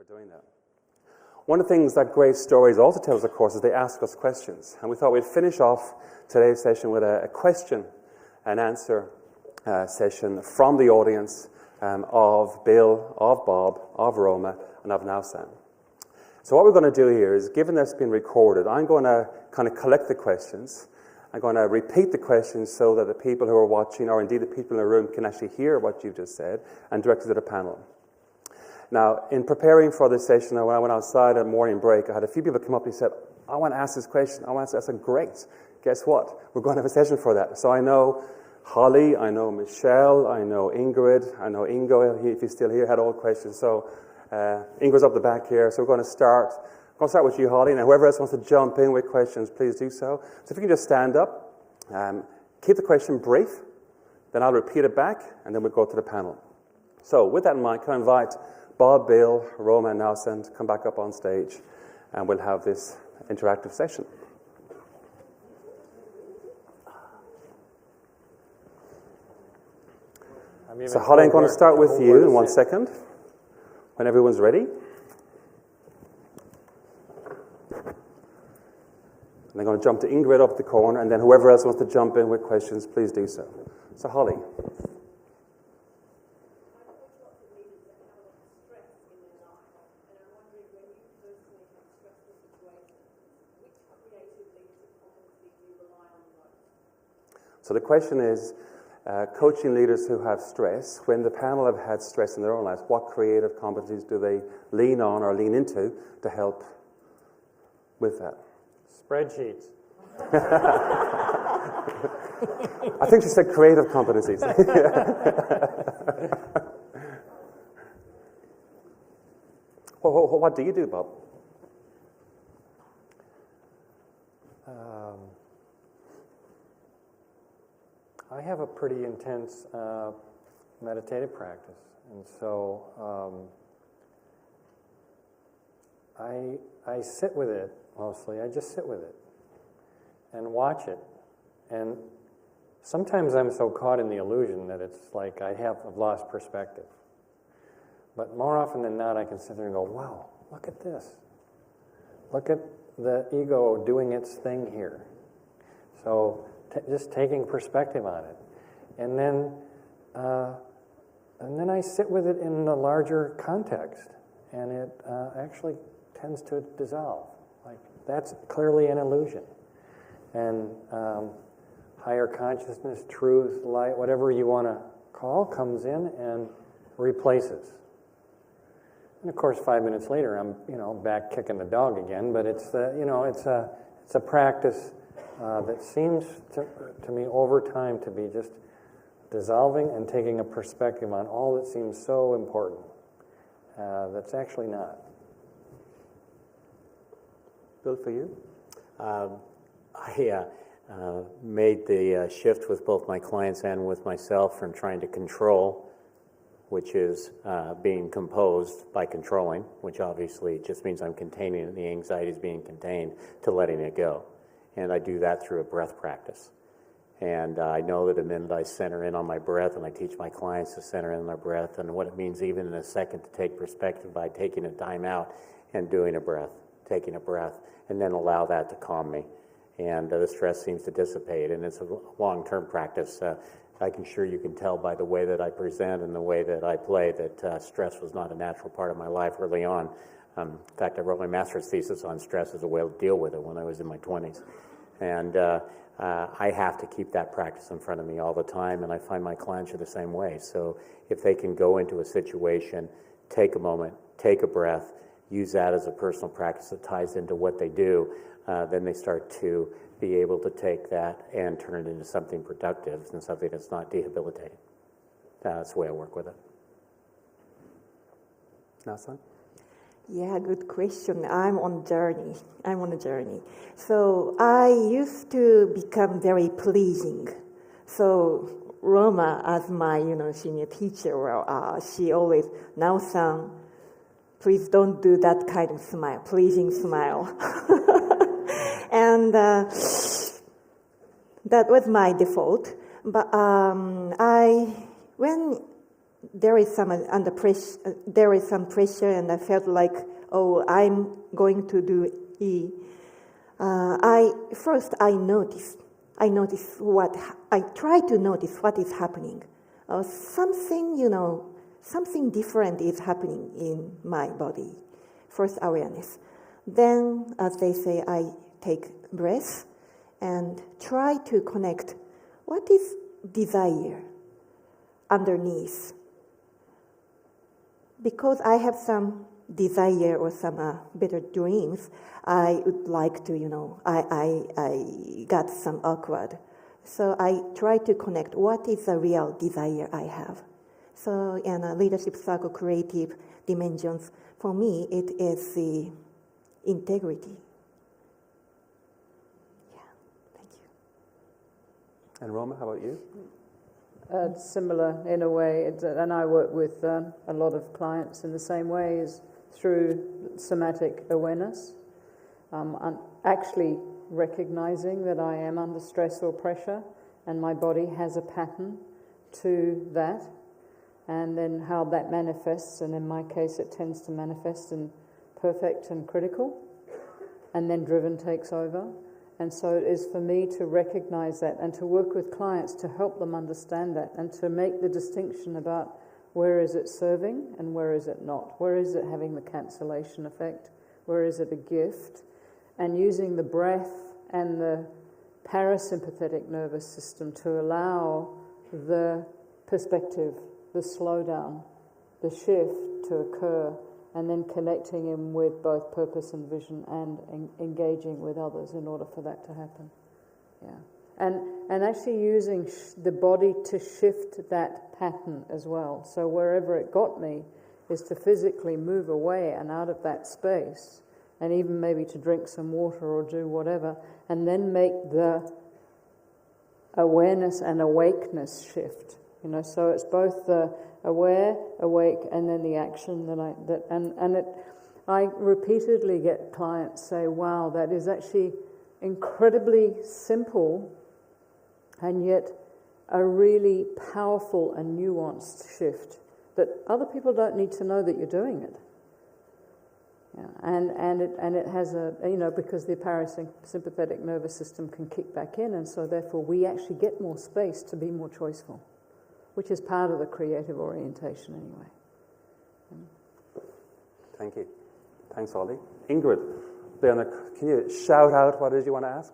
doing that. One of the things that great stories also tell us, of course, is they ask us questions. And we thought we'd finish off today's session with a question and answer session from the audience of Bill, of Bob, of Roma, and of Nausan. So what we're going to do here is, given that it's been recorded, I'm going to kind of collect the questions. I'm going to repeat the questions so that the people who are watching, or indeed the people in the room, can actually hear what you've just said and direct it to the panel. Now, in preparing for this session, when I went outside at morning break, I had a few people come up and said, I want to ask this question. I want to ask. I said, great. Guess what? We're going to have a session for that. So I know Holly, I know Michelle, I know Ingrid, I know Ingo, if he's still here, had all questions. So Ingrid's up the back here. So we're going to start. I'm going to start with you, Holly. Now, whoever else wants to jump in with questions, please do so. So if you can just stand up, keep the question brief, then I'll repeat it back, and then we'll go to the panel. So with that in mind, can I invite Bob, Bill, Roma, and Nausan to come back up on stage, and we'll have this interactive session. So Holly, I'm going to start with you in 1 second, when everyone's ready. And I'm going to jump to Ingrid up the corner, and then whoever else wants to jump in with questions, please do so. So Holly. So the question is, coaching leaders who have stress, when the panel have had stress in their own lives, what creative competencies do they lean on or lean into to help with that? Spreadsheets. I think she said creative competencies. What do you do, Bob? I have a pretty intense meditative practice, and so I sit with it mostly. I just sit with it and watch it. And sometimes I'm so caught in the illusion that it's like I've lost perspective. But more often than not, I can sit there and go, wow, look at this. Look at the ego doing its thing here. So just taking perspective on it. And then I sit with it in the larger context, and it actually tends to dissolve. Like, that's clearly an illusion. And higher consciousness, truth, light, whatever you want to call, comes in and replaces. And of course, 5 minutes later, I'm back kicking the dog again. But it's it's a practice that seems to me over time to be just dissolving and taking a perspective on all that seems so important. That's actually not. Bill, for you? I made the shift with both my clients and with myself from trying to control, which is being composed by controlling, which obviously just means I'm containing it, the anxiety is being contained, to letting it go. And I do that through a breath practice. And I know that the minute I center in on my breath, and I teach my clients to center in on their breath, and what it means even in a second to take perspective by taking a time out and doing a breath, taking a breath, and then allow that to calm me. And the stress seems to dissipate, and it's a long-term practice. I'm sure you can tell by the way that I present and the way that I play that stress was not a natural part of my life early on. In fact, I wrote my master's thesis on stress as a way to deal with it when I was in my 20s. And I have to keep that practice in front of me all the time, and I find my clients are the same way. So if they can go into a situation, take a moment, take a breath, use that as a personal practice that ties into what they do, then they start to be able to take that and turn it into something productive and something that's not debilitating. That's the way I work with it. Nausan? Yeah, good question. I'm on a journey. So I used to become very pleasing. So Roma, as my senior teacher, she always, Nausan, please don't do that kind of smile, pleasing smile. And that was my default. But when there is some under pressure. There is some pressure, and I felt like, oh, I'm going to do E. I notice what I try to notice what is happening. Something different is happening in my body. First awareness. Then, as they say, I take breath and try to connect what is desire underneath. Because I have some desire or some better dreams, I would like to, I got some awkward. So I try to connect what is the real desire I have. So in a leadership circle, creative dimensions, for me, it is the integrity. Yeah, thank you. And Roma, how about you? Similar in a way, and I work with a lot of clients in the same way, is through somatic awareness. Actually recognizing that I am under stress or pressure and my body has a pattern to that, and then how that manifests, and in my case it tends to manifest in perfect and critical, and then driven takes over. And so it is for me to recognize that and to work with clients to help them understand that and to make the distinction about where is it serving and where is it not, where is it having the cancellation effect, where is it a gift, and using the breath and the parasympathetic nervous system to allow the perspective, the slowdown, the shift to occur, and then connecting in with both purpose and vision and engaging with others in order for that to happen. Yeah, and actually using the body to shift that pattern as well. So wherever it got me is to physically move away and out of that space, and even maybe to drink some water or do whatever, and then make the awareness and awakeness shift. So it's both the aware, awake, and then the action I repeatedly get clients say, "Wow, that is actually incredibly simple, and yet a really powerful and nuanced shift that other people don't need to know that you're doing it." Yeah, and it has because the parasympathetic nervous system can kick back in, and so therefore we actually get more space to be more choiceful, which is part of the creative orientation anyway. Thank you. Thanks, Aldi. Ingrid, can you shout out what it is you want to ask?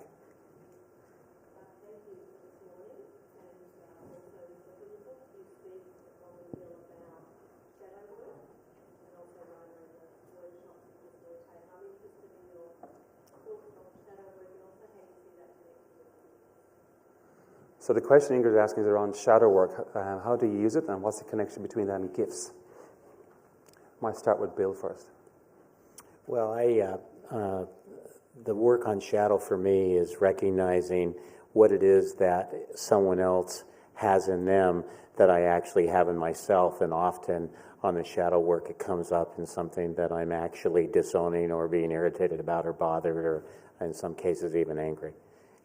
So the question Ingrid is asking is around shadow work. How do you use it, and what's the connection between that and gifts? Might start with Bill first. Well, the work on shadow for me is recognizing what it is that someone else has in them that I actually have in myself, and often on the shadow work it comes up in something that I'm actually disowning or being irritated about or bothered or in some cases even angry.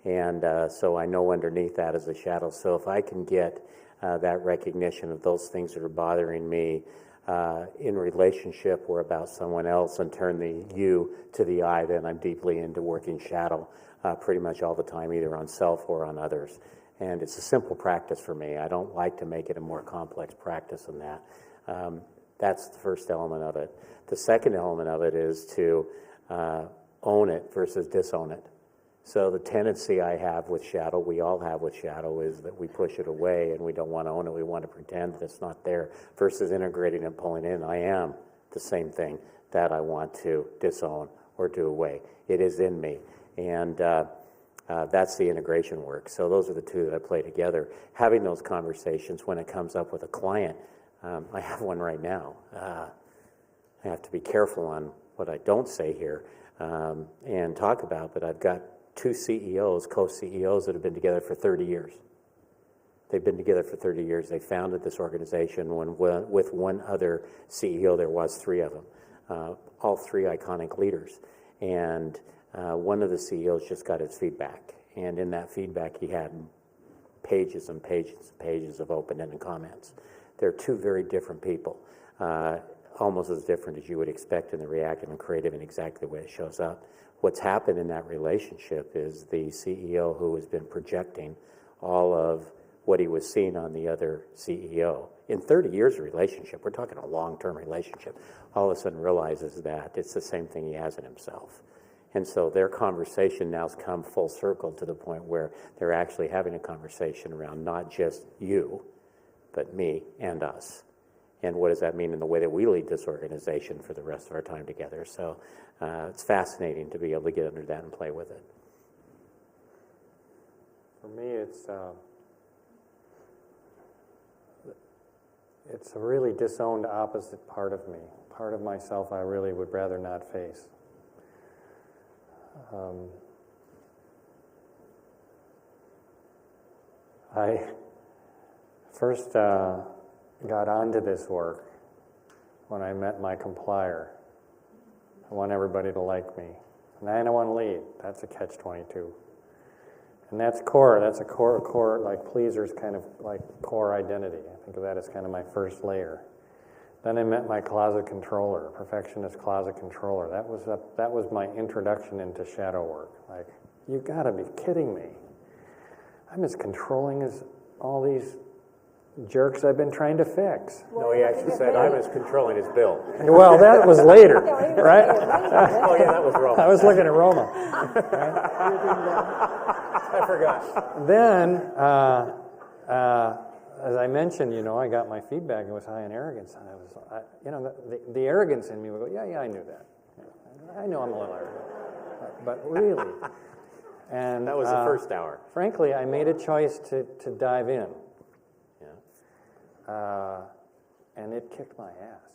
And so I know underneath that is a shadow. So if I can get that recognition of those things that are bothering me in relationship or about someone else and turn the you to the I, then I'm deeply into working shadow pretty much all the time, either on self or on others. And it's a simple practice for me. I don't like to make it a more complex practice than that. That's the first element of it. The second element of it is to own it versus disown it. So the tendency I have with shadow, we all have with shadow, is that we push it away and we don't want to own it. We want to pretend that it's not there versus integrating and pulling in. I am the same thing that I want to disown or do away. It is in me. And that's the integration work. So those are the two that I play together. Having those conversations when it comes up with a client, I have one right now. I have to be careful on what I don't say here and talk about, but I've got two CEOs, co-CEOs that have been together for 30 years. They've been together for 30 years. They founded this organization with one other CEO. There was three of them, all three iconic leaders. And one of the CEOs just got his feedback. And in that feedback, he had pages and pages and pages of open-ended comments They're two very different people, almost as different as you would expect in the reactive and creative in exactly the way it shows up. What's happened in that relationship is the CEO who has been projecting all of what he was seeing on the other CEO. In 30 years of relationship, we're talking a long-term relationship, all of a sudden realizes that it's the same thing he has in himself. And so their conversation now's come full circle to the point where they're actually having a conversation around not just you, but me and us. And what does that mean in the way that we lead this organization for the rest of our time together? So it's fascinating to be able to get under that and play with it. For me, it's a really disowned opposite part of me, part of myself I really would rather not face. I first got onto this work when I met my complier. I want everybody to like me. And I don't want to lead. That's a catch-22. And that's core. That's a core, like pleaser's kind of like core identity. I think of that as kind of my first layer. Then I met my closet controller, perfectionist closet controller. That was my introduction into shadow work. Like, you gotta be kidding me. I'm as controlling as all these jerks I've been trying to fix. No, he actually said, I'm as controlling as Bill. Well, that was later, right? Oh, yeah, that was Roma. I was looking at Roma. I forgot. Then, as I mentioned, I got my feedback. It was high in arrogance, and the arrogance in me would go, yeah, I knew that. I know I'm a little arrogant, but really. And that was the first hour. Frankly, I made a choice to dive in. Yeah. And it kicked my ass.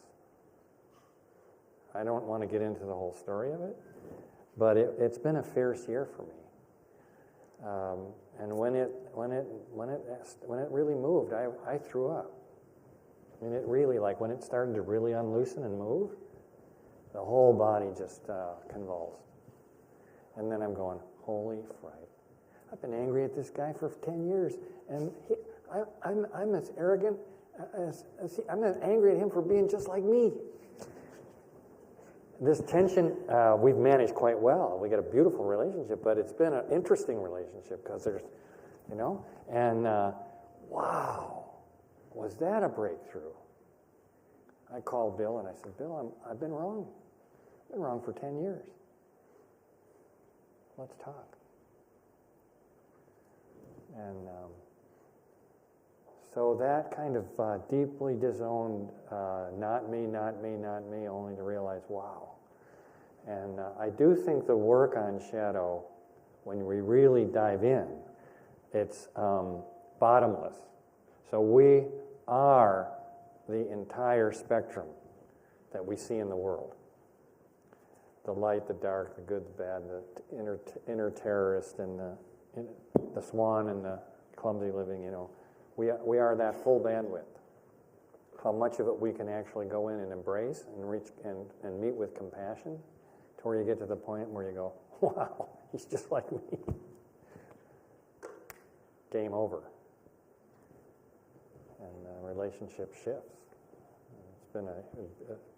I don't want to get into the whole story of it, but it's been a fierce year for me. And when it really moved, I threw up. I mean, it really, like when it started to really unloosen and move, the whole body just convulsed. And then I'm going, holy fright. I've been angry at this guy for 10 years, and I'm as arrogant I'm as angry at him for being just like me. This tension, we've managed quite well. We got a beautiful relationship, but it's been an interesting relationship because there's, and wow, was that a breakthrough? I called Bill and I said, Bill, I've been wrong. I've been wrong for 10 years. Let's talk. And so that kind of deeply disowned, not me, not me, not me, only to realize, wow. And I do think the work on shadow, when we really dive in, it's bottomless. So we are the entire spectrum that we see in the world. The light, the dark, the good, the bad, the inner terrorist, and the swan and the clumsy living, We are that full bandwidth. How much of it we can actually go in and embrace and reach and meet with compassion to where you get to the point where you go, wow, he's just like me. Game over. And the relationship shifts. It's been a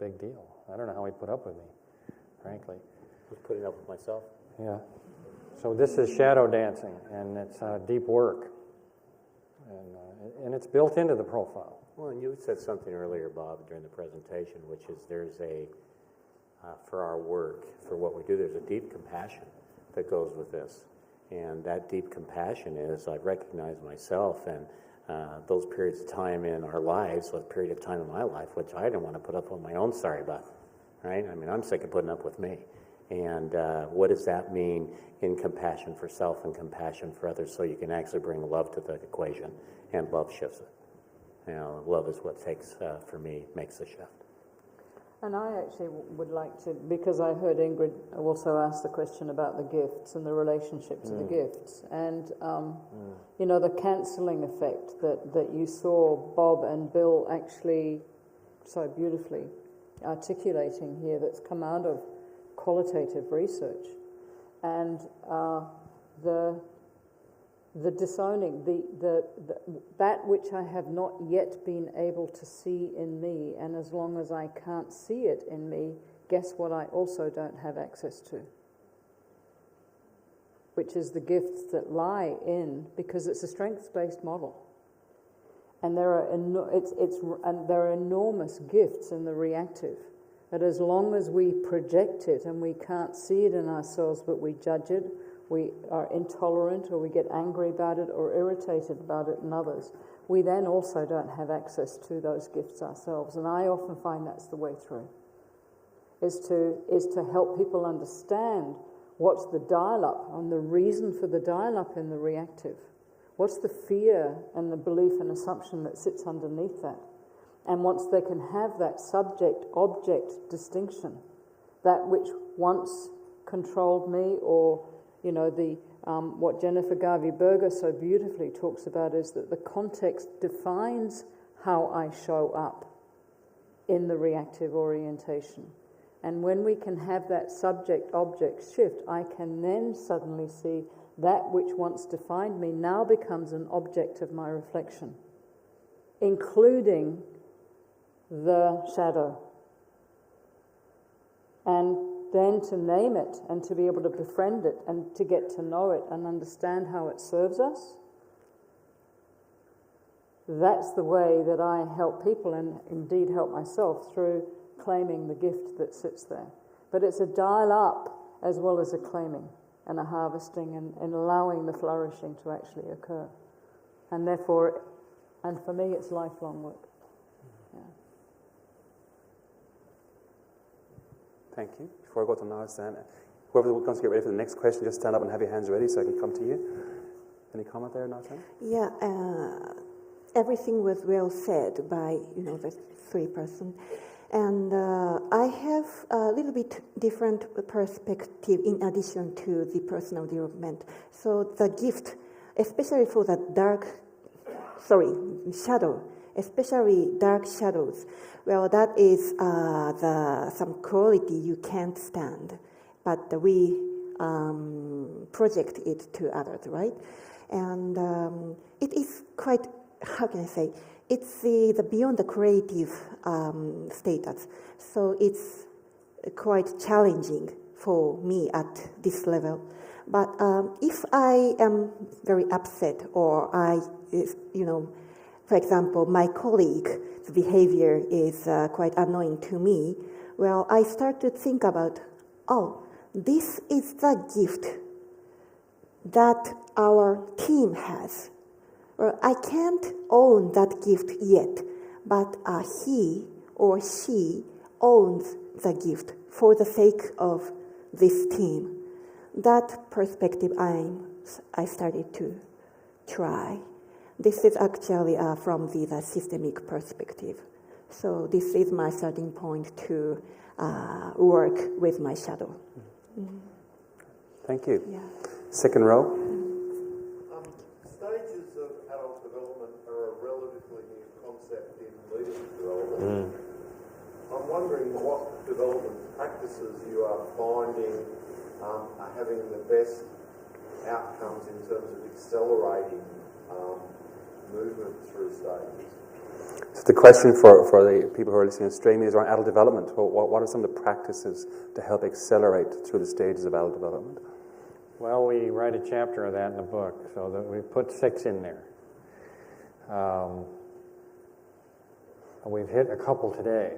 big deal. I don't know how he put up with me, frankly. I was putting up with myself. Yeah. So this is shadow dancing, and it's deep work. And it's built into the profile. Well, and you said something earlier, Bob, during the presentation, which is there's for our work, for what we do, there's a deep compassion that goes with this. And that deep compassion is, I recognize myself and those periods of time in our lives, so a period of time in my life, which I didn't want to put up with my own sorry butt, right? I mean, I'm sick of putting up with me. And what does that mean in compassion for self and compassion for others so you can actually bring love to the equation, and love shifts it. Love is what takes, for me, makes the shift. And I actually would like to, because I heard Ingrid also ask the question about the gifts and the relationship to the gifts. And, the cancelling effect that you saw Bob and Bill actually so beautifully articulating here, that's come out of qualitative research. And the the disowning, that which I have not yet been able to see in me, and as long as I can't see it in me, guess what I also don't have access to? Which is the gifts that lie in, because it's a strengths-based model. And there are enormous gifts in the reactive. That as long as we project it and we can't see it in ourselves, but we judge it, we are intolerant, or we get angry about it or irritated about it in others, we then also don't have access to those gifts ourselves. And I often find that's the way through, is to help people understand what's the dial-up and the reason for the dial-up in the reactive. What's the fear and the belief and assumption that sits underneath that? And once they can have that subject-object distinction, that which once controlled me, or what Jennifer Garvey-Berger so beautifully talks about is that the context defines how I show up in the reactive orientation. And when we can have that subject-object shift, I can then suddenly see that which once defined me now becomes an object of my reflection, including the shadow. And then to name it and to be able to befriend it and to get to know it and understand how it serves us. That's the way that I help people, and indeed help myself, through claiming the gift that sits there. But it's a dial up as well as a claiming and a harvesting and allowing the flourishing to actually occur. And therefore, and for me, it's lifelong work. Yeah. Thank you. Before I go to Narsan, whoever wants to get ready for the next question, just stand up and have your hands ready so I can come to you. Any comment there, Narsan? Yeah, everything was well said by the three person, and I have a little bit different perspective in addition to the personal development. So the gift, especially for the shadow, especially dark shadows. Well, that is some quality you can't stand, but we project it to others, right? And it is quite, how can I say, it's the beyond the creative status. So it's quite challenging for me at this level. But if I am very upset, or for example, my colleague's behavior is quite annoying to me, well, I start to think about, this is the gift that our team has. Well, I can't own that gift yet, but he or she owns the gift for the sake of this team. That perspective I started to try. This is actually from the systemic perspective. So this is my starting point to work with my shadow. Mm-hmm. Thank you. Yeah. Second row. Stages of adult development are a relatively new concept in leadership development. I'm wondering what development practices you are finding are having the best outcomes in terms of accelerating movement through stages. So the question for the people who are listening to streaming is around adult development. What are some of the practices to help accelerate through the stages of adult development? Well, we write a chapter of that in the book, so that we put 6 in there. We've hit a couple today.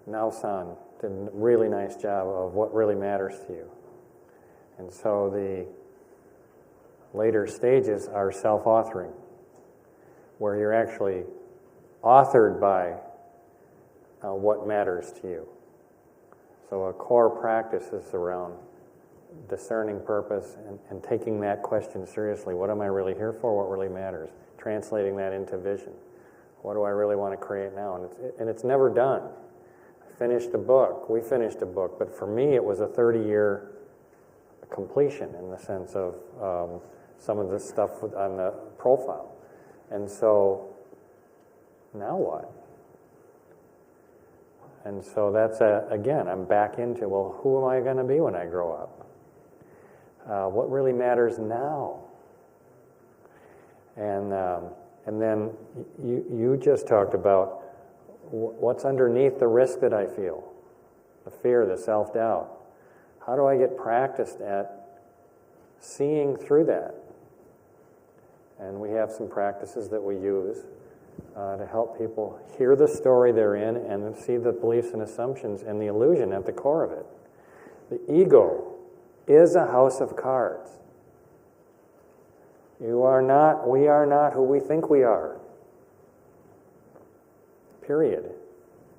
Nao-san did a really nice job of what really matters to you. And so the later stages are self-authoring, where you're actually authored by what matters to you. So a core practice is around discerning purpose and taking that question seriously. What am I really here for? What really matters? Translating that into vision. What do I really want to create now? And it's never done. I finished a book. We finished a book. But for me, it was a 30-year completion in the sense of some of the stuff on the profile. And so, now what? And so that's, again, I'm back into, well, who am I going to be when I grow up? what really matters now? And then you just talked about what's underneath the risk that I feel, the fear, the self-doubt. How do I get practiced at seeing through that? And we have some practices that we use to help people hear the story they're in and see the beliefs and assumptions and the illusion at the core of it. The ego is a house of cards. We are not who we think we are. Period.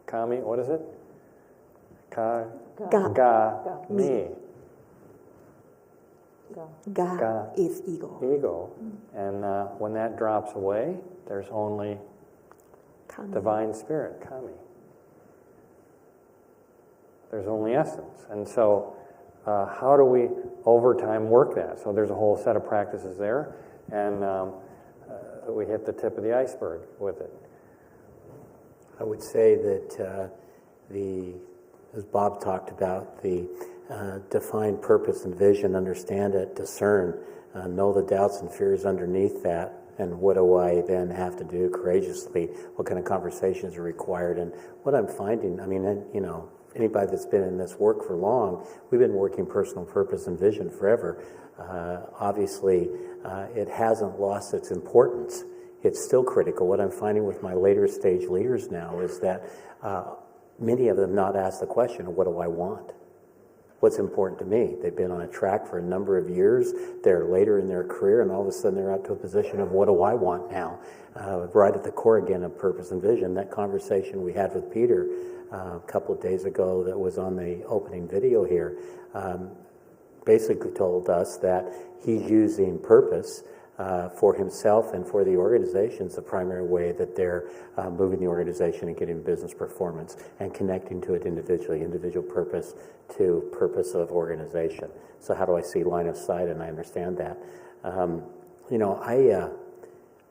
Kami, what is it? Ga, me. Ga is ego. Ego. And when that drops away, there's only Kami. divine spirit, Kami. There's only essence. And so how do we, over time, work that? So there's a whole set of practices there, and we hit the tip of the iceberg with it. I would say that as Bob talked about, the define purpose and vision, understand it, discern, know the doubts and fears underneath that, and what do I then have to do courageously? What kind of conversations are required? And what I'm finding, I mean, anybody that's been in this work for long, we've been working personal purpose and vision forever. Obviously, it hasn't lost its importance. It's still critical. What I'm finding with my later stage leaders now is that many of them not ask the question of what do I want? What's important to me? They've been on a track for a number of years. They're later in their career, and all of a sudden they're up to a position of what do I want now? Right at the core again of purpose and vision. That conversation we had with Peter a couple of days ago that was on the opening video here basically told us that he's using purpose for himself and for the organization's the primary way that they're moving the organization and getting business performance and connecting to it individually, individual purpose to purpose of organization. So how do I see line of sight? And I understand that.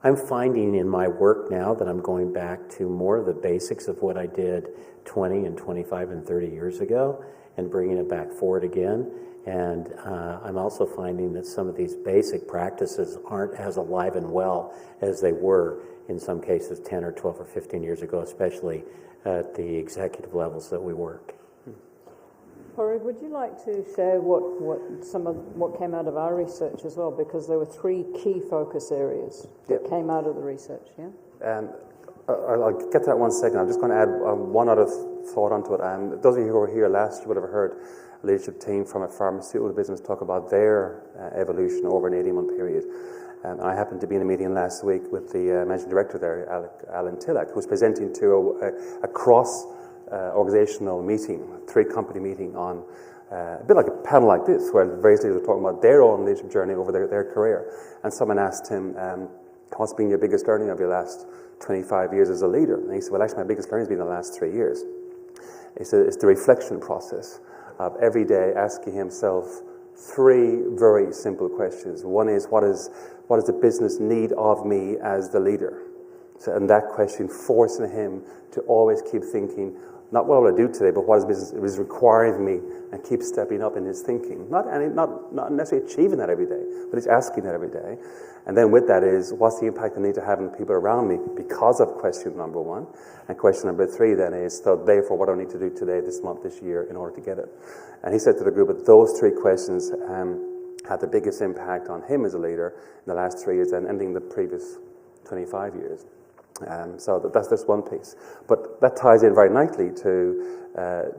I'm finding in my work now that I'm going back to more of the basics of what I did 20 and 25 and 30 years ago and bringing it back forward again. And I'm also finding that some of these basic practices aren't as alive and well as they were in some cases 10 or 12 or 15 years ago, especially at the executive levels that we work. Padraig, would you like to share what came out of our research as well? Because there were 3 key focus areas that came out of the research, yeah? I'll get to that one second. I'm just going to add one other thought onto it. Those of you who were here last year would have heard a leadership team from a pharmaceutical business talk about their evolution over an 18-month period. I happened to be in a meeting last week with the managing director there, Alan Tillack, who's presenting to a cross-organizational meeting, 3-company meeting on a bit like a panel like this, where various leaders are talking about their own leadership journey over their career. And someone asked him, what's been your biggest learning of your last 25 years as a leader? And he said, well, actually, my biggest learning has been the last 3 years. He said, it's the reflection process of every day asking himself 3 very simple questions. One is, what does the business need of me as the leader? So, and that question forcing him to always keep thinking, not what will I do today, but what is business is requiring of me, and keep stepping up in his thinking. Not necessarily achieving that every day, but he's asking that every day. And then with that is, what's the impact I need to have on the people around me because of question number 1? And question number 3 then is, so therefore, what do I need to do today, this month, this year in order to get it? And he said to the group that those 3 questions had the biggest impact on him as a leader in the last 3 years and ending the previous 25 years. So that's just one piece. But that ties in very nicely to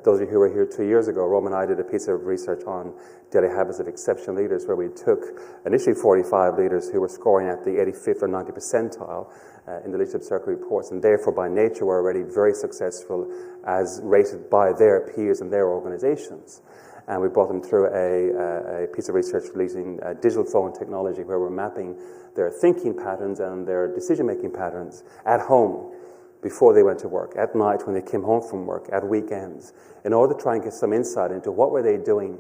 those of you who were here 2 years ago. Roma and I did a piece of research on daily habits of exceptional leaders, where we took initially 45 leaders who were scoring at the 85th or 90th percentile in the leadership circle reports, and therefore by nature were already very successful as rated by their peers and their organizations. And we brought them through a piece of research using digital phone technology, where we're mapping their thinking patterns and their decision-making patterns at home before they went to work, at night when they came home from work, at weekends, in order to try and get some insight into what were they doing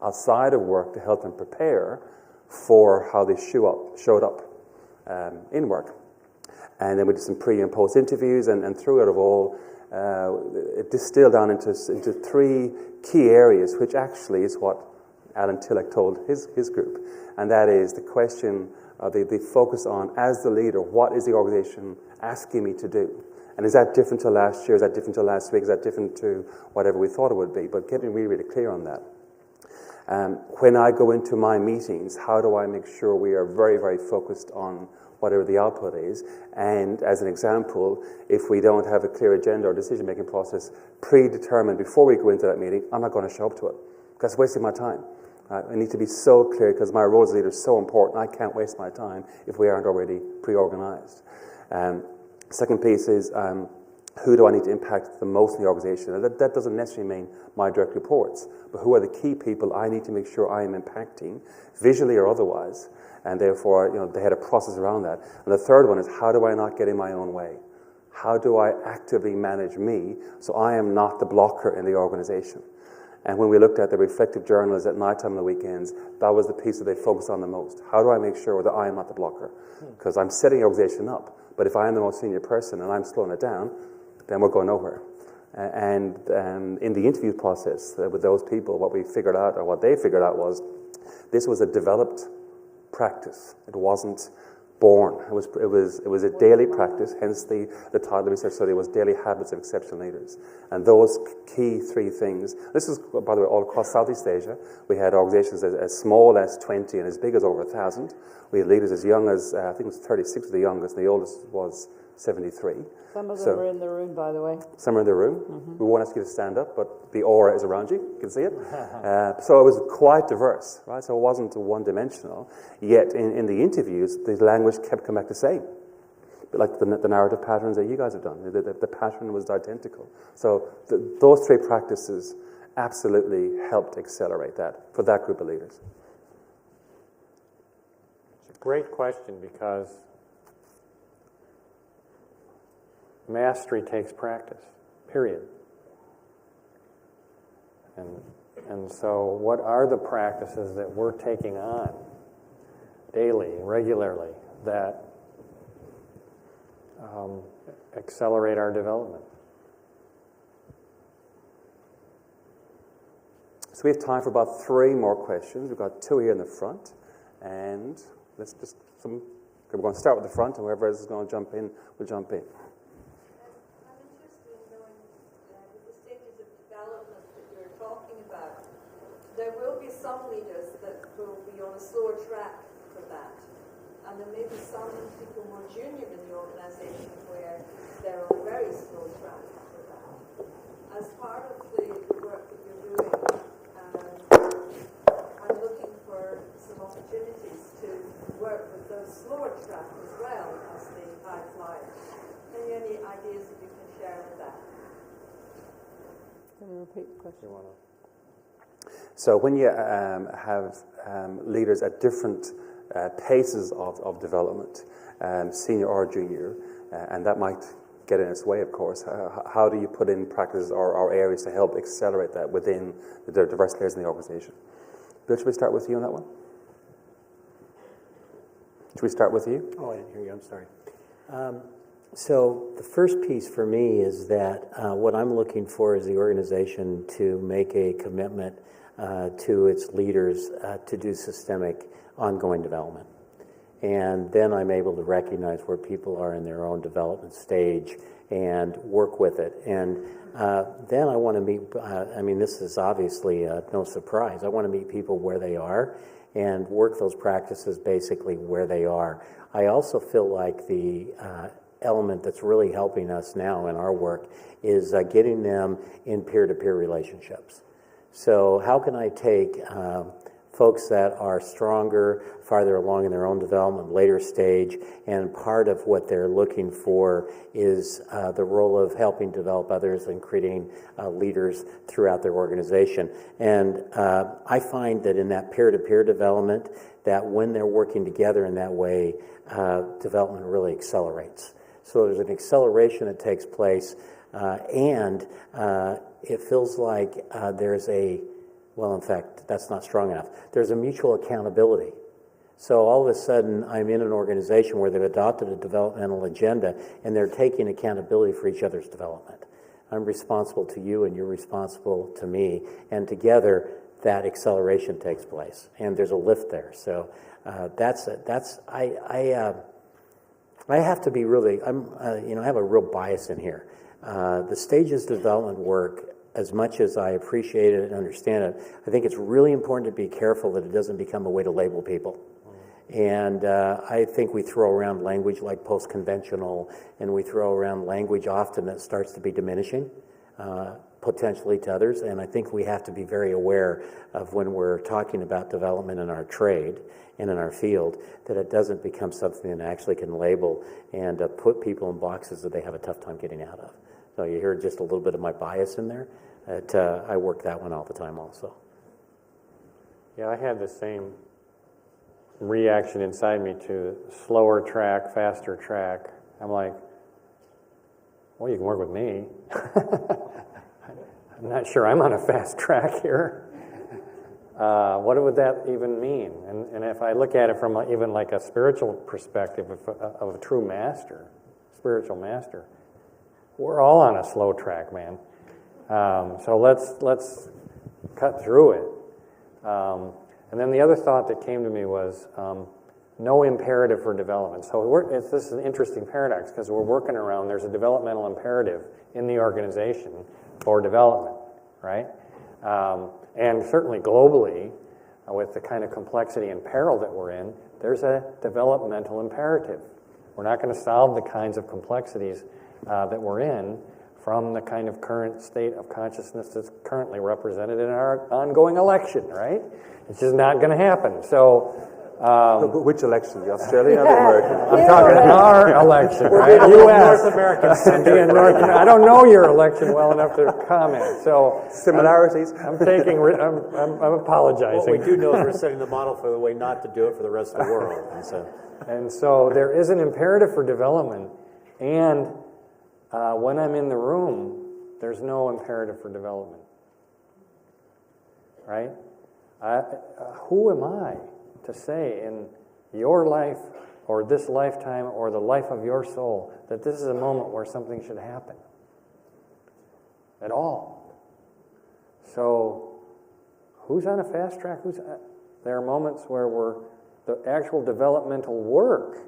outside of work to help them prepare for how they showed up in work. And then we did some pre- and post-interviews, and through it all, it distilled down into 3 key areas, which actually is what Alan Tillich told his group, and that is the question, they focus on, as the leader, what is the organization asking me to do? And is that different to last year? Is that different to last week? Is that different to whatever we thought it would be? But getting really, really clear on that. When I go into my meetings, how do I make sure we are very, very focused on whatever the output is? And as an example, if we don't have a clear agenda or decision-making process predetermined before we go into that meeting, I'm not going to show up to it. Because it's wasting my time. I need to be so clear because my role as leader is so important. I can't waste my time if we aren't already pre-organized. Second piece is who do I need to impact the most in the organization? And that doesn't necessarily mean my direct reports, but who are the key people I need to make sure I am impacting, visually or otherwise, and therefore, they had a process around that. And the third one is, how do I not get in my own way? How do I actively manage me so I am not the blocker in the organization? And when we looked at the reflective journals at night time and the weekends, that was the piece that they focused on the most. How do I make sure that I am not the blocker? Because I'm setting the organization up, but if I am the most senior person and I'm slowing it down, then we're going nowhere. And in the interview process with those people, what we figured out, or what they figured out, was this was a developed practice. It wasn't born. It was a daily practice, hence the title of the research study was Daily Habits of Exceptional Leaders. And those key three things, this is, by the way, all across Southeast Asia. We had organizations as small as 20 and as big as over 1,000. We had leaders as young as, I think it was 36 was the youngest, and the oldest was 73. Some of them are in the room, by the way. Some are in the room. Mm-hmm. We won't ask you to stand up, but the aura is around you. You can see it. So it was quite diverse, right? So it wasn't one-dimensional. Yet in the interviews, the language kept coming back the same. But like the narrative patterns that you guys have done. The pattern was identical. So those three practices absolutely helped accelerate that for that group of leaders. It's a great question because mastery takes practice, period. And so what are the practices that we're taking on daily, regularly, that accelerate our development? So we have time for about 3 more questions. We've got 2 here in the front, and we're going to start with the front, and whoever else is going to jump in, will jump in. I'm interested in knowing with the stages of development that you're talking about, there will be some leaders that will be on a slower track for that. And there may be some people more junior in the organization where they're on a very slow track for that. As part of the work that you're doing, I'm looking for some opportunities to work with those slower track as well as the high flyers. Any ideas that you can share with that? Can you repeat the question? So when you have leaders at different paces of development, senior or junior, and that might get in its way, of course. How do you put in practices or areas to help accelerate that within the diverse layers in the organization? Bill, should we start with you on that one? Should we start with you? Oh, I didn't hear you. I'm sorry. So the first piece for me is that what I'm looking for is the organization to make a commitment to its leaders to do systemic ongoing development. And then I'm able to recognize where people are in their own development stage and work with it. And then I want to meet, this is obviously no surprise. I want to meet people where they are and work those practices basically where they are. I also feel like the element that's really helping us now in our work is getting them in peer-to-peer relationships. So how can I take folks that are stronger, farther along in their own development, later stage, and part of what they're looking for is the role of helping develop others and creating leaders throughout their organization. And I find that in that peer-to-peer development, that when they're working together in that way, development really accelerates. So there's an acceleration that takes place, and it feels like there's in fact, that's not strong enough. There's a mutual accountability. So all of a sudden, I'm in an organization where they've adopted a developmental agenda, and they're taking accountability for each other's development. I'm responsible to you, and you're responsible to me, and together, that acceleration takes place, and there's a lift there. So I have to be really, I have a real bias in here. The stages development work, as much as I appreciate it and understand it, I think it's really important to be careful that it doesn't become a way to label people. And I think we throw around language like post-conventional, and we throw around language often that starts to be diminishing, potentially to others. And I think we have to be very aware of, when we're talking about development in our trade and in our field, that it doesn't become something that actually can label and put people in boxes that they have a tough time getting out of. So you hear just a little bit of my bias in there. I work that one all the time also. Yeah, I had the same reaction inside me to slower track, faster track. I'm like, well, you can work with me. I'm not sure I'm on a fast track here. What would that even mean? And if I look at it from even like a spiritual perspective of a true master, spiritual master, we're all on a slow track, man. So let's cut through it. And then the other thought that came to me was no imperative for development. So this is an interesting paradox, because we're working around, there's a developmental imperative in the organization for development, right? And certainly globally, with the kind of complexity and peril that we're in, there's a developmental imperative. We're not going to solve the kinds of complexities that we're in from the kind of current state of consciousness that's currently represented in our ongoing election, right? It's just not going to happen. So, which election? The Australian or the American? I'm talking our election, right? U.S. North American. I don't know your election well enough to comment. So similarities. I'm apologizing. What we do know is we're setting the model for the way not to do it for the rest of the world. And so there is an imperative for development, and when I'm in the room, there's no imperative for development, right? Who am I to say in your life or this lifetime or the life of your soul that this is a moment where something should happen at all? So who's on a fast track? There are moments where the actual developmental work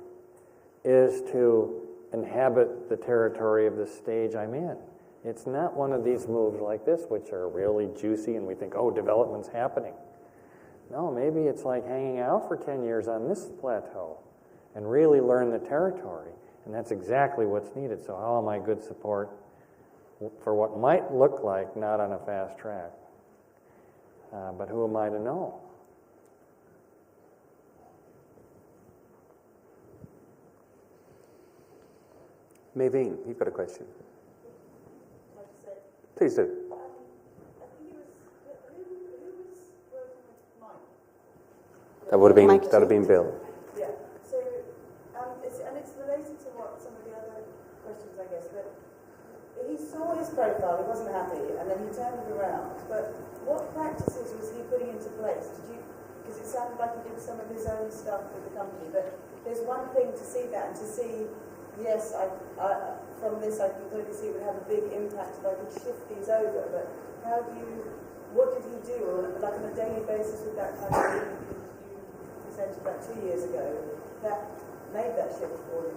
is to inhabit the territory of the stage I'm in. It's not one of these moves like this, which are really juicy and we think, oh, development's happening. No, maybe it's like hanging out for 10 years on this plateau and really learn the territory. And that's exactly what's needed. So how am I good support for what might look like not on a fast track? But who am I to know? Maveen, you've got a question. Please do. That would have been Bill. Yeah. So, it's related to what some of the other questions, I guess. But he saw his profile, he wasn't happy, and then he turned it around. But what practices was he putting into place? Because it sounded like he did some of his own stuff with the company. But there's one thing to see that and to see, yes, from this I can clearly see it would have a big impact if I could shift these over. But what did he do, like on a daily basis with that kind of thing? About 2 years ago, that made that shift for you?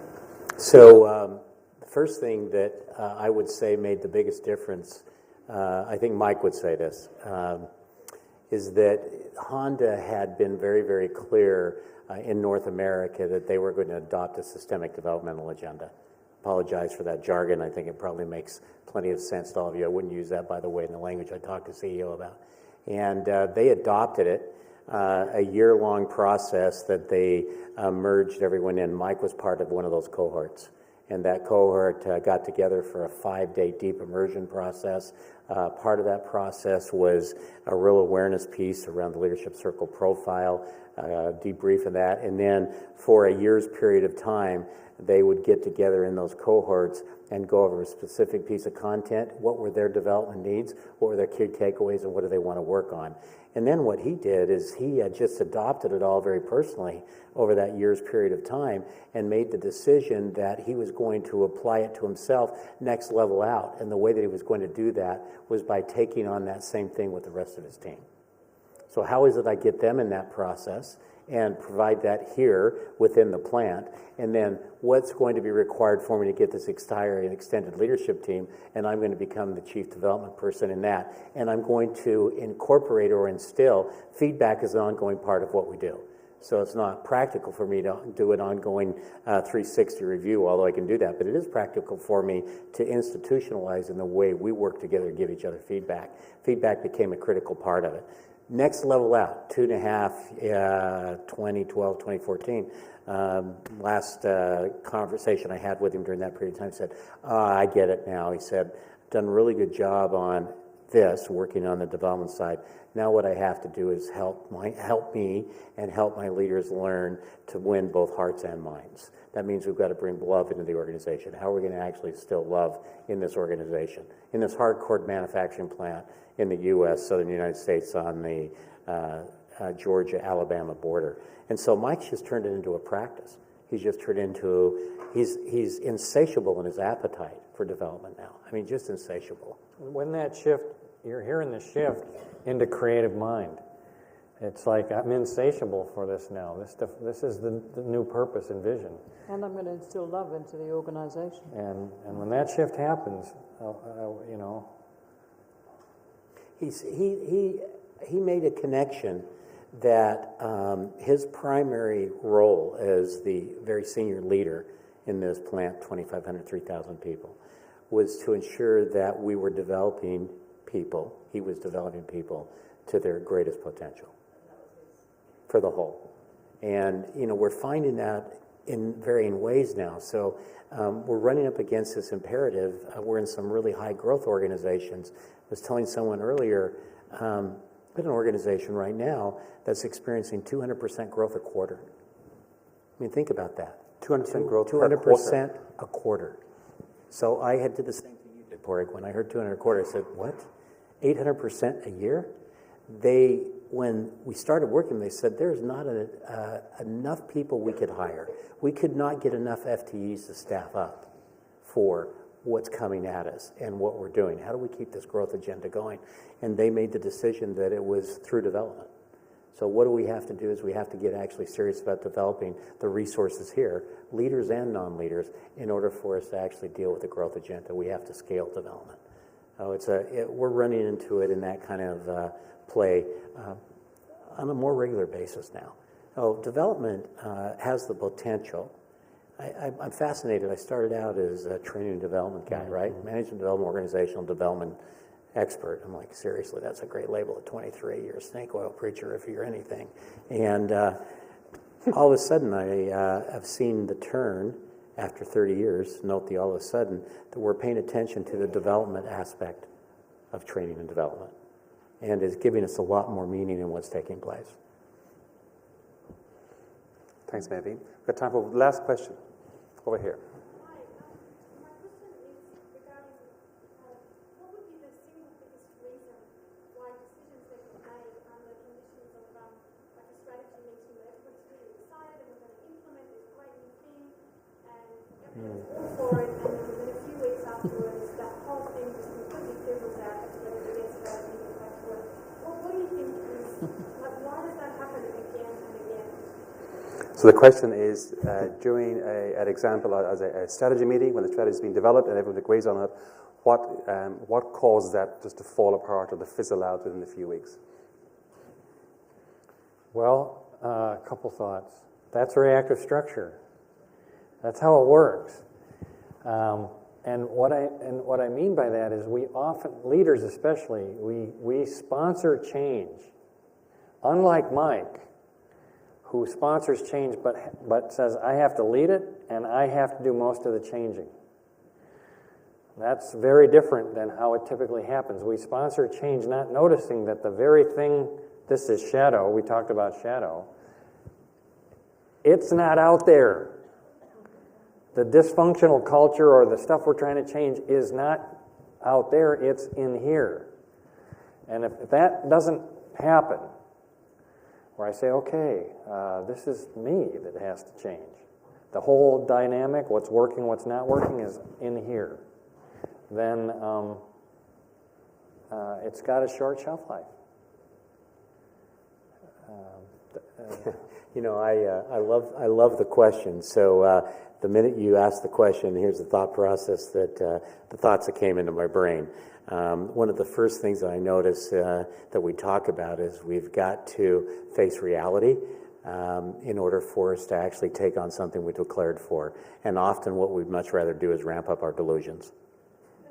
So the first thing that I would say made the biggest difference, I think Mike would say this, is that Honda had been very, very clear in North America that they were going to adopt a systemic developmental agenda. Apologize for that jargon. I think it probably makes plenty of sense to all of you. I wouldn't use that, by the way, in the language I talked to CEO about. And they adopted it. A year-long process that they merged everyone in. Mike was part of one of those cohorts, and that cohort got together for a 5-day deep immersion process. Part of that process was a real awareness piece around the leadership circle profile, debrief of that, and then for a year's period of time, they would get together in those cohorts and go over a specific piece of content. What were their development needs? What were their key takeaways, and what do they want to work on? And then what he did is he just adopted it all very personally over that year's period of time and made the decision that he was going to apply it to himself next level out. And the way that he was going to do that was by taking on that same thing with the rest of his team. So how is it I get them in that process and provide that here within the plant? And then what's going to be required for me to get this entire and extended leadership team? And I'm going to become the chief development person in that. And I'm going to incorporate or instill feedback as an ongoing part of what we do. So it's not practical for me to do an ongoing 360 review, although I can do that, but it is practical for me to institutionalize in the way we work together to give each other feedback. Feedback became a critical part of it. Next level out, 2.5, 2012, 2014. Last conversation I had with him during that period of time, he said, I get it now. He said, done a really good job on this, working on the development side. Now what I have to do is help me and help my leaders learn to win both hearts and minds. That means we've got to bring love into the organization. How are we going to actually instill love in this organization? In this hardcore manufacturing plant in the U.S., southern United States, on the Georgia-Alabama border. And so Mike's just turned it into a practice. He's just turned into, he's insatiable in his appetite for development now. I mean, just insatiable. When that shift, you're hearing the shift into creative mind. It's like, I'm insatiable for this now. This is the new purpose and vision. And I'm going to instill love into the organization. And when that shift happens, you know. He made a connection that his primary role as the very senior leader in this plant, 2,500, 3,000 people, was to ensure that we were developing people, he was developing people to their greatest potential for the whole. And, you know, we're finding that in varying ways now. So we're running up against this imperative. We're in some really high growth organizations. I was telling someone earlier, I'm in an organization right now that's experiencing 200% growth a quarter. I mean, think about that. 200% growth 200% a quarter. So I had did the same thing you did, Padraig. When I heard 200 a quarter, I said, what? 800% a year? When we started working, they said there's not enough people we could hire. We could not get enough FTEs to staff up for what's coming at us and what we're doing. How do we keep this growth agenda going? And they made the decision that it was through development. So what do we have to do is we have to get actually serious about developing the resources here, leaders and non-leaders, in order for us to actually deal with the growth agenda. We have to scale development. We're running into it in that kind of play on a more regular basis now. Development has the potential. I'm fascinated. I started out as a training and development guy, right? Management development, organizational development expert. I'm like, seriously, that's a great label at 23. You're a snake oil preacher if you're anything. And all of a sudden, I've seen the turn after 30 years, note the all of a sudden, that we're paying attention to the development aspect of training and development. And is giving us a lot more meaning in what's taking place. Thanks, Maybe. We've got time for the last question. Over here. Hi, my question is regarding what would be the single biggest reason why decisions that you made under conditions of like a strategy meeting where everybody's really excited and we're going to implement this great new thing and everyone's all for it, and then within a few weeks afterwards the whole thing just completely fizzles out as to whether the next strategy gets back to work. What do you think is, like, why does that happen again and again? So the question is, during an example as a strategy meeting, when the strategy is being developed and everyone agrees on it, what causes that just to fall apart or to fizzle out within a few weeks? Well, a couple thoughts. That's reactive structure. That's how it works. And what I mean by that is we often, leaders especially, we sponsor change. Unlike Mike, who sponsors change but says, I have to lead it and I have to do most of the changing. That's very different than how it typically happens. We sponsor change not noticing that the very thing, this is shadow, we talked about shadow, it's not out there. The dysfunctional culture or the stuff we're trying to change is not out there, it's in here. And if that doesn't happen, where I say, okay, this is me that has to change. The whole dynamic, what's working, what's not working, is in here. Then it's got a short shelf life. You know, I love the question. So the minute you ask the question, here's the thought process the thoughts that came into my brain. One of the first things that I notice that we talk about is we've got to face reality in order for us to actually take on something we declared for. And often what we'd much rather do is ramp up our delusions.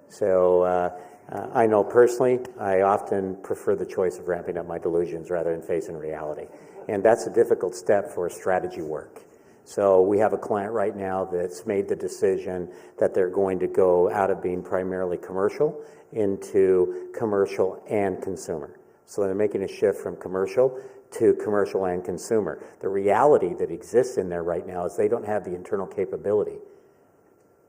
So I know personally, I often prefer the choice of ramping up my delusions rather than facing reality. And that's a difficult step for strategy work. So we have a client right now that's made the decision that they're going to go out of being primarily commercial into commercial and consumer. So they're making a shift from commercial to commercial and consumer. The reality that exists in there right now is they don't have the internal capability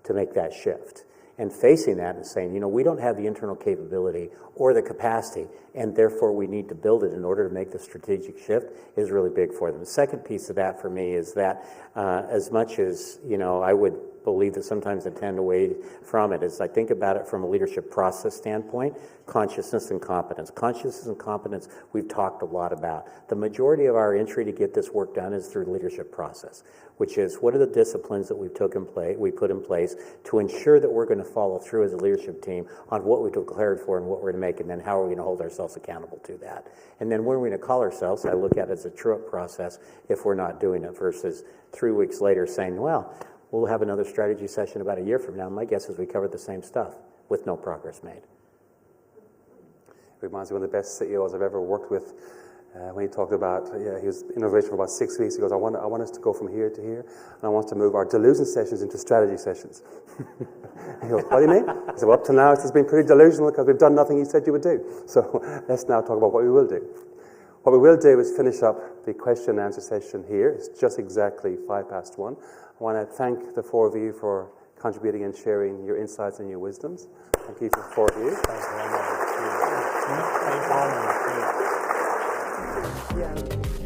to make that shift. And facing that and saying, you know, we don't have the internal capability or the capacity, and therefore we need to build it in order to make the strategic shift is really big for them. The second piece of that for me is that as much as, you know, I would believe that sometimes I tend away from it, is I think about it from a leadership process standpoint, consciousness and competence. Consciousness and competence we've talked a lot about. The majority of our entry to get this work done is through leadership process, which is what are the disciplines that we put in place to ensure that we're going to follow through as a leadership team on what we declared for and what we're going to make, and then how are we going to hold ourselves accountable to that. And then when we're going to call ourselves, I look at it as a true-up process if we're not doing it versus 3 weeks later saying, well, we'll have another strategy session about a year from now. My guess is we covered the same stuff with no progress made. It reminds me of one of the best CEOs I've ever worked with. When he talked about, he was in innovation for about 6 weeks. He goes, I want us to go from here to here, and I want to move our delusion sessions into strategy sessions. He goes, what do you mean? I said, well, up to now it's been pretty delusional because we've done nothing you said you would do. So let's now talk about what we will do. What we will do is finish up the question and answer session here. It's just exactly 1:05. I want to thank the four of you for contributing and sharing your insights and your wisdoms. Thank you for the four of you. Thanks very much. Thank you. Yeah.